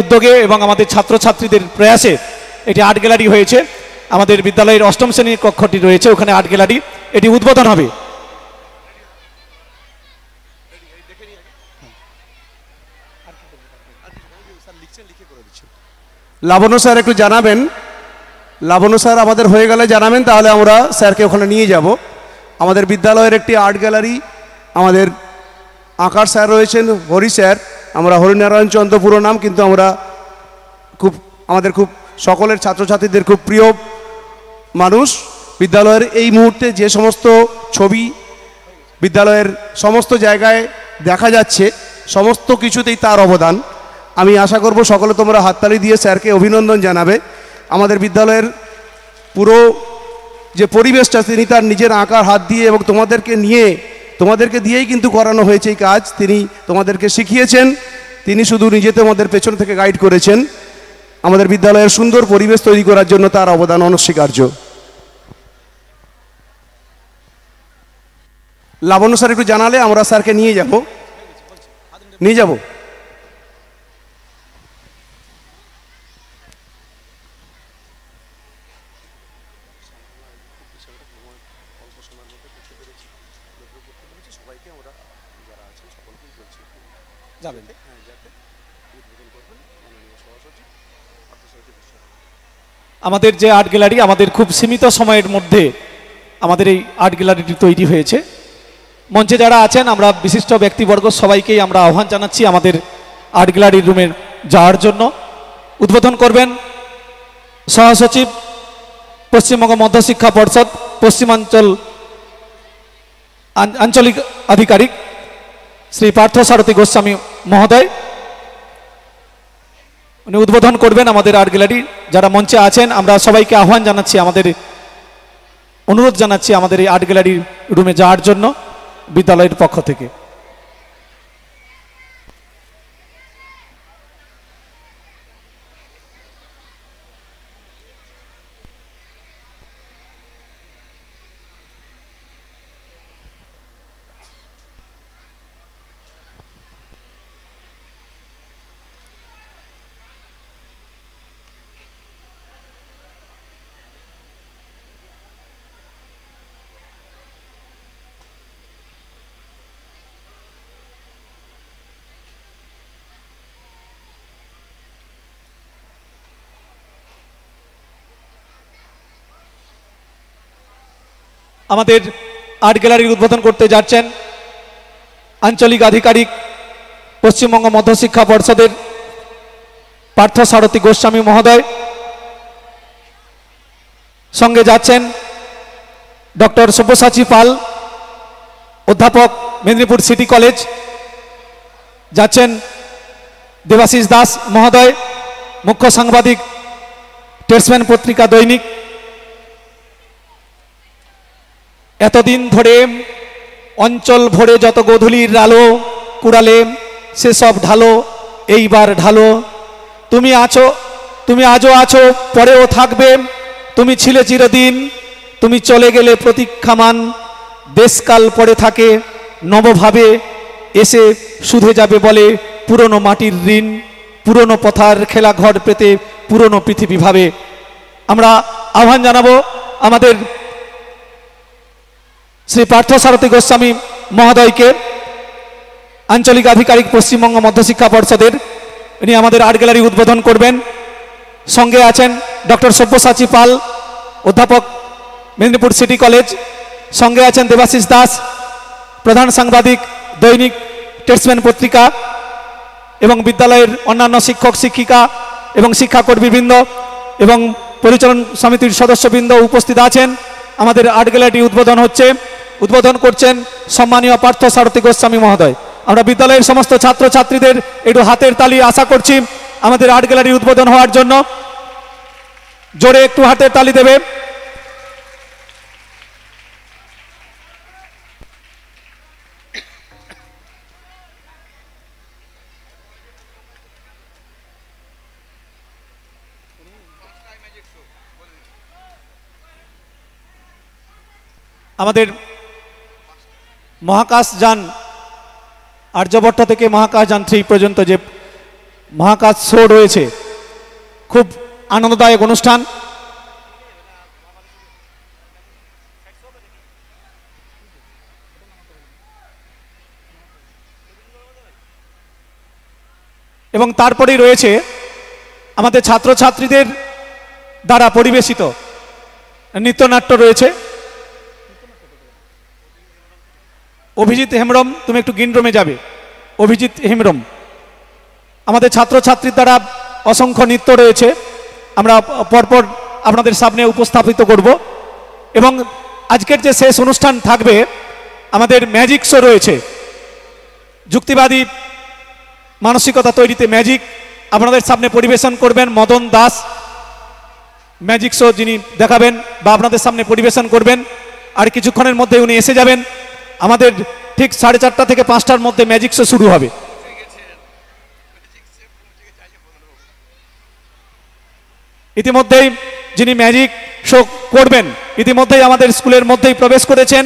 উদ্যোগে এবং আমাদের ছাত্রছাত্রীদের প্রয়াসে এটি আর্ট গ্যালারি হয়েছে। আমাদের বিদ্যালয়ের অষ্টম শ্রেণীর কক্ষটি রয়েছে, ওখানে আর্ট গ্যালারি, এটি উদ্বোধন হবে। লাবণ্য স্যার একটু জানাবেন, লাবণ্য স্যার আমাদের হয়ে গেলে জানাবেন, তাহলে আমরা স্যারকে ওখানে নিয়ে যাব। আমাদের বিদ্যালয়ের একটি আর্ট গ্যালারি, আমাদের আঁকার স্যার রয়েছেন হরি স্যার, আমরা হরিনারায়ণ চন্দ্র পুরো নাম, কিন্তু আমরা আমাদের খুব সকলের ছাত্রছাত্রীদের খুব প্রিয় মানুষ। বিদ্যালয়ের এই মুহূর্তে যে সমস্ত ছবি বিদ্যালয়ের সমস্ত জায়গায় দেখা যাচ্ছে, সমস্ত কিছুতেই তার অবদান। আমি আশা করব সকলে তোমরা হাততালি দিয়ে স্যারকে অভিনন্দন জানাবে। আমাদের বিদ্যালয়ের পুরো যে পরিবেশটা তিনি তার নিজের আঁকার হাত দিয়ে এবং তোমাদেরকে দিয়েই কিন্তু করানো হয়েছে এই কাজ। তিনি তোমাদেরকে শিখিয়েছেন, তিনি শুধু নিজে তোমাদের পেছন থেকে গাইড করেছেন। আমাদের বিদ্যালয়ের সুন্দর পরিবেশ তৈরি করার জন্য তার অবদান অনস্বীকার্য। লাবণ্য স্যার একটু জানালে আমরা স্যারকে নিয়ে যাব। আমাদের যে আর্ট গ্যালারি, আমাদের খুব সীমিত সময়ের মধ্যে আমাদের এই আর্ট গ্যালারিটি তৈরি হয়েছে। মঞ্চে যারা আছেন আমরা বিশিষ্ট ব্যক্তিবর্গ সবাইকেই আমরা আহ্বান জানাচ্ছি আমাদের আর্ট গ্যালারি রুমে যাওয়ার জন্য। উদ্বোধন করবেন সহসচিব, পশ্চিমবঙ্গ মধ্যশিক্ষা পর্ষদ পশ্চিমাঞ্চল আঞ্চলিক আধিকারিক শ্রী পার্থসারথী গোস্বামী মহোদয়। উনি উদ্বোধন করবেন আমাদের আর্ট গ্যালারি। যারা মঞ্চে আছেন আমরা সবাইকে আহ্বান জানাচ্ছি, অনুরোধ জানাচ্ছি আমাদের এই আর্ট গ্যালারি রুমে যাওয়ার জন্য বিদ্যালয়ের পক্ষ থেকে। আমাদের আর্ট গ্যালারির উদ্বোধন করতে যাচ্ছেন আঞ্চলিক আধিকারিক পশ্চিমবঙ্গ মধ্যশিক্ষা পর্ষদের পার্থসারথী গোস্বামী মহোদয়। সঙ্গে যাচ্ছেন ডক্টর সব্যসাচী পাল, অধ্যাপক, মেদিনীপুর সিটি কলেজ। যাচ্ছেন দেবাশিস দাস মহোদয়, মুখ্য সাংবাদিক, টেটসম্যান পত্রিকা দৈনিক। এতদিন ধরে অঞ্চল ভরে যত গোধূলির আলো কুড়ালে সেসব ঢালো, এইবার ঢালো। তুমি আজও আছো, পরেও থাকবে, তুমি ছিলে চিরদিন, তুমি চলে গেলে প্রতীক্ষামান। দেশকাল পড়ে থাকে নবভাবে, এসে শুধে যাবে বলে পুরনো মাটির ঋণ, পুরনো পথার খেলাঘর পেতে পুরনো পৃথিবী ভাবে। আমরা আহ্বান জানাবো আমাদের শ্রী পার্থসারথী গোস্বামী মহোদয়কে, আঞ্চলিক আধিকারিক পশ্চিমবঙ্গ মধ্যশিক্ষা পর্ষদের। ইনি আমাদের আর্ট গ্যালারি উদ্বোধন করবেন। সঙ্গে আছেন ডক্টর সব্যসাচী পাল, অধ্যাপক, মেদিনীপুর সিটি কলেজ। সঙ্গে আছেন দেবাশিস দাস, প্রধান সাংবাদিক, দৈনিক টেটসম্যান পত্রিকা, এবং বিদ্যালয়ের অন্যান্য শিক্ষক শিক্ষিকা এবং শিক্ষাকর্মীবৃন্দ এবং পরিচালন সমিতির সদস্যবৃন্দ উপস্থিত আছেন। আমাদের আর্ট গ্যালারিটি উদ্বোধন করছেন সম্মানীয় পার্থসারথী গোস্বামী মহোদয়। আমরা বিদ্যালয়ের সমস্ত ছাত্রছাত্রীদের একটু হাতের তালি আশা করছি আমাদের আর্ট গ্যালারি উদ্বোধন হওয়ার জন্য। জোরে একটু হাতের তালি দেবে। আমাদের মহাকাশযান আর্যভট্ট থেকে মহাকাশযান 3 পর্যন্ত যে মহাকাশ শো রয়েছে, খুব আনন্দদায়ক অনুষ্ঠান। এবং তারপরেই রয়েছে আমাদের ছাত্রছাত্রীদের দ্বারা পরিবেশিত নৃত্যনাট্য রয়েছে। অভিজিৎ হেমব্রম, তুমি একটু গ্রিন রুমে যাবে। অভিজিৎ হেমব্রম, আমাদের ছাত্রছাত্রীর দ্বারা অসংখ্য নৃত্য রয়েছে, আমরা পরপর আপনাদের সামনে উপস্থাপিত করব। এবং আজকের যে শেষ অনুষ্ঠান থাকবে, আমাদের ম্যাজিক শো রয়েছে। যুক্তিবাদী মানসিকতা তৈরিতে ম্যাজিক আপনাদের সামনে পরিবেশন করবেন মদন দাস। ম্যাজিক শো যিনি দেখাবেন বা আপনাদের সামনে পরিবেশন করবেন, আর কিছুক্ষণের মধ্যে উনি এসে যাবেন। আমাদের ঠিক 4:30 থেকে 5টার মধ্যে ম্যাজিক শো শুরু হবে। ইতিমধ্যেই যিনি ম্যাজিক শো করবেন ইতিমধ্যেই আমাদের স্কুলের মধ্যেই প্রবেশ করেছেন।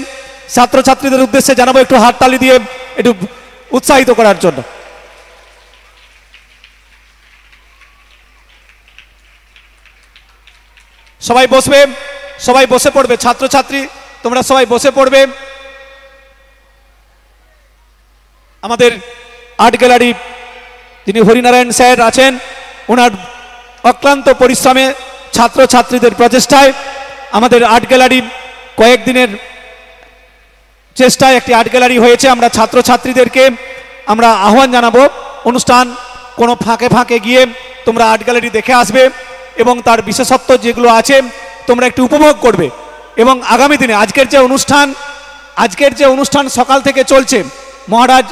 ছাত্রছাত্রীদের উদ্দেশ্যে জানাবো একটু হাততালি দিয়ে একটু উৎসাহিত করার জন্য। সবাই বসবে, সবাই বসে পড়বে। ছাত্রছাত্রী তোমরা সবাই বসে পড়বে। আমাদের আর্ট গ্যালারি যিনি হরিনারায়ণ স্যার আছেন, ওনার অক্লান্ত পরিশ্রমে ছাত্রছাত্রীদের প্রচেষ্টায় আমাদের আর্ট গ্যালারি কয়েকদিনের চেষ্টায় একটি আর্ট গ্যালারি হয়েছে। আমরা ছাত্রছাত্রীদেরকে আমরা আহ্বান জানাবো, অনুষ্ঠান কোনো ফাঁকে ফাঁকে গিয়ে তোমরা আর্ট গ্যালারি দেখে আসবে এবং তার বিশেষত্ব যেগুলো আছে তোমরা একটু উপভোগ করবে। এবং আগামী দিনে আজকের যে অনুষ্ঠান সকাল থেকে চলছে, মহারাজ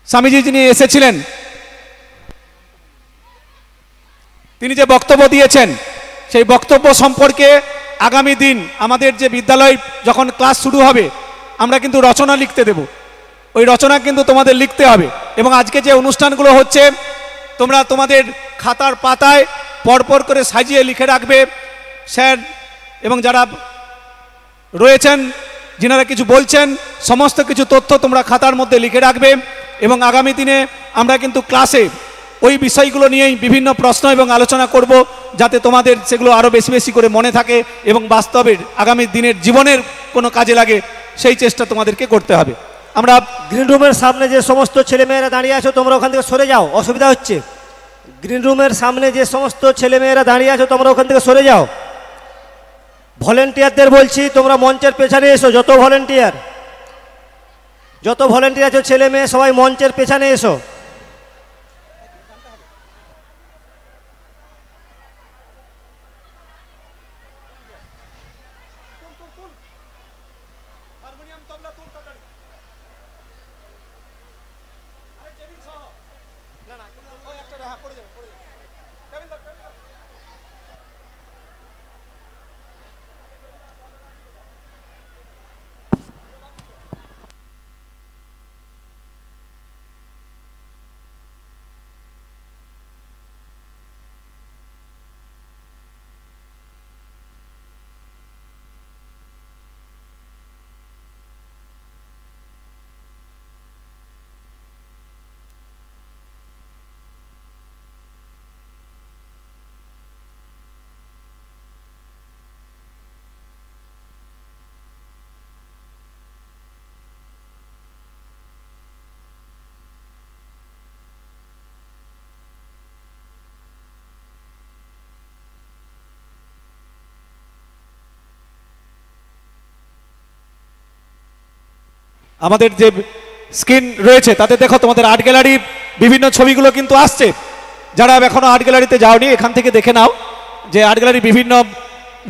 স্বামীজি যিনি এসেছিলেন, তিনি যে বক্তব্য দিয়েছেন সেই বক্তব্য সম্পর্কে আগামী দিন আমাদের যে বিদ্যালয় যখন ক্লাস শুরু হবে, আমরা কিন্তু রচনা লিখতে দেব। ওই রচনা কিন্তু তোমাদের লিখতে হবে। এবং আজকে যে অনুষ্ঠানগুলো হচ্ছে তোমরা তোমাদের খাতার পাতায় পরপর করে সাজিয়ে লিখে রাখবে। স্যার এবং যারা রয়েছেন, যিনারা কিছু বলছেন, সমস্ত কিছু তথ্য তোমরা খাতার মধ্যে লিখে রাখবে। এবং আগামী দিনে আমরা কিন্তু ক্লাসে ওই বিষয়গুলো নিয়েই বিভিন্ন প্রশ্ন এবং আলোচনা করব, যাতে তোমাদের সেগুলো আরও বেশি বেশি করে মনে থাকে এবং বাস্তবে আগামী দিনের জীবনের কোনো কাজে লাগে, সেই চেষ্টা তোমাদেরকে করতে হবে। আমরা গ্রিন রুমের সামনে যে সমস্ত ছেলেমেয়েরা দাঁড়িয়ে আছো, তোমরা ওখান থেকে সরে যাও, অসুবিধা হচ্ছে। গ্রিন রুমের সামনে যে সমস্ত ছেলেমেয়েরা দাঁড়িয়ে আছো, তোমরা ওখান থেকে সরে যাও। ভলেন্টিয়ারদের বলছি, তোমরা মঞ্চের পেছনে এসো। যত ভলেন্টিয়ার আছো ছেলে মেয়ে, সবাই মঞ্চের পেছনে এসো। আমাদের যে স্ক্রিন রয়েছে তাতে দেখো তোমাদের আর্ট গ্যালারি বিভিন্ন ছবিগুলো কিন্তু আসছে। যারা এখনো আর্ট গ্যালারিতে যাওনি, এখান থেকে দেখে নাও যে আর্ট গ্যালারি বিভিন্ন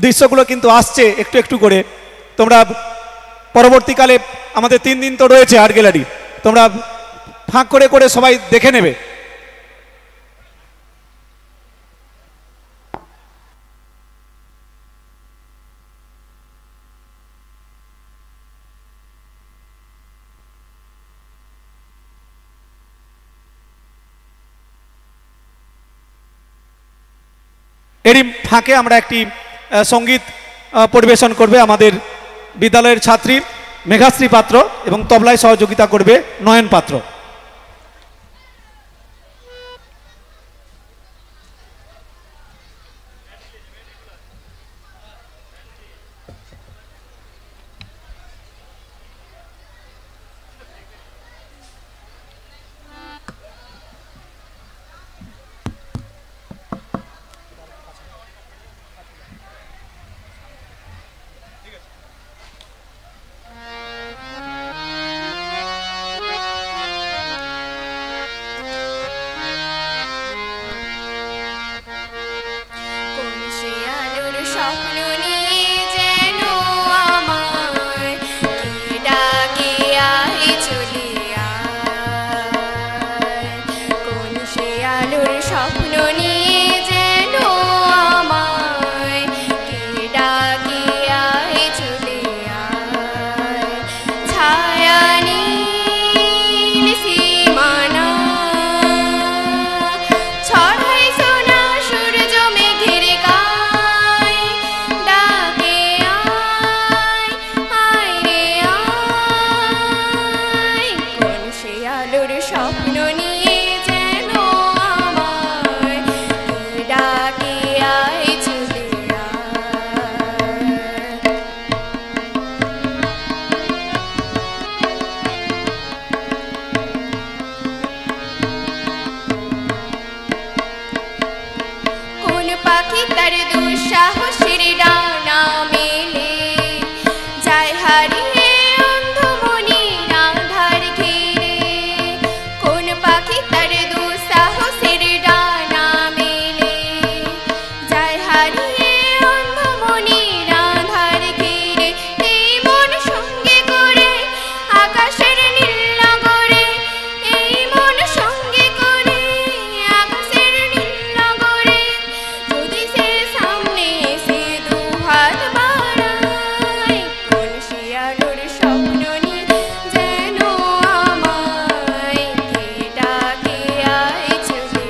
দৃশ্যগুলো কিন্তু আসছে একটু একটু করে। তোমরা পরবর্তীকালে আমাদের 3 দিন তো রয়েছে আর্ট গ্যালারি, তোমরা ফাঁক করে করে সবাই দেখে নেবে। এরই ফাঁকে আমরা একটি সঙ্গীত পরিবেশন করবে আমাদের বিদ্যালয়ের ছাত্রী মেঘাশ্রী পাত্র এবং তবলায় সহযোগিতা করবে নয়ন পাত্র। স্বপ্ন নিয়ে যেন আমায় কে ডাকে আয় চলে আয় ছায়া নীল সীমানা ছড়াই সোনা সূর্য মেঘের গায় ডাকে আয় আয় রে আয় কোন সে আলোর স্বপ্ন নিয়ে যেন আমায় কে ডাকে আয় চলে আয় কোন পাখি তার দুঃসাহসের ডানা মেলে যায় হারিয়ে অন্ধমনির আঁধার ঘিরে কোন পাখি তার দুঃসাহসের ডানা মেলে যায় হারিয়ে অন্ধমনির আঁধার ঘিরে এই মন সঙ্গে করে আকাশের নীল নগরে এই মন সঙ্গে করে আকাশের নীল নগরে যদি সে সামনে এসে দুহাত বাড়ায় কোন সে আলোর স্বপ্ন নিয়ে যেন আমায় কে ডাকে আয় চলে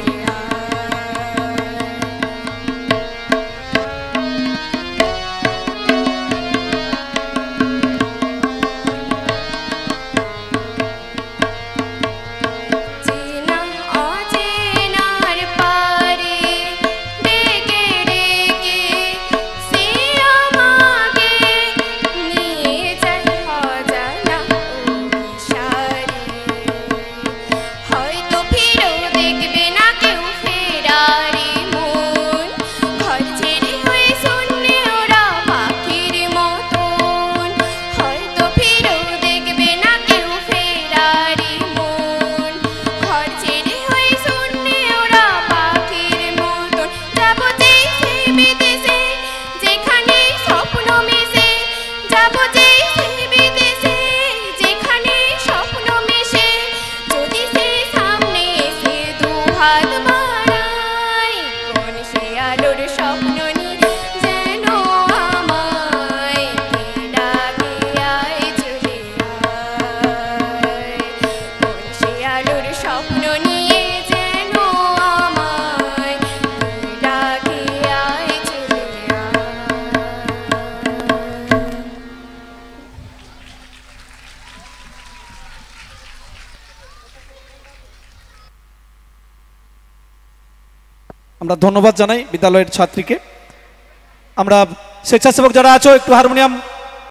চেনা অচেনার পারে ডেকে ডেকে সে আমাকে নিয়ে যায় অজানা অভিসারে হয়তো ফিরেও দেখবে না কেউ ফেরারি মন ঘর ছেড়ে হয়ে শূন্যে ওরা পাখির মতন হয়তো ফিরেও দেখবে না কেউ ফেরারি মন ঘর ছেড়ে হয়ে শূন্যে ওরা পাখির মতন যাবো যেই সেই বিদেশে যেখানে স্বপ্ন মিশে যাবো যেই সেই বিদেশে যেখানে স্বপ্ন মিশে যদি সে সামনে এসে দুহাত বাড়ায় কোন সে আলোর স্বপ্ন নিয়ে যেন আমায় কে ডাকে আয় চলে আয় কোন সে আলোর স্বপ্ন নিয়ে যেন আমায় কে ডাকে আয় চলে আয় আমরা ধন্যবাদ জানাই বিদ্যালয়ের ছাত্রীকে। আমরা স্বেচ্ছাসেবক যারা আছো একটু হারমোনিয়াম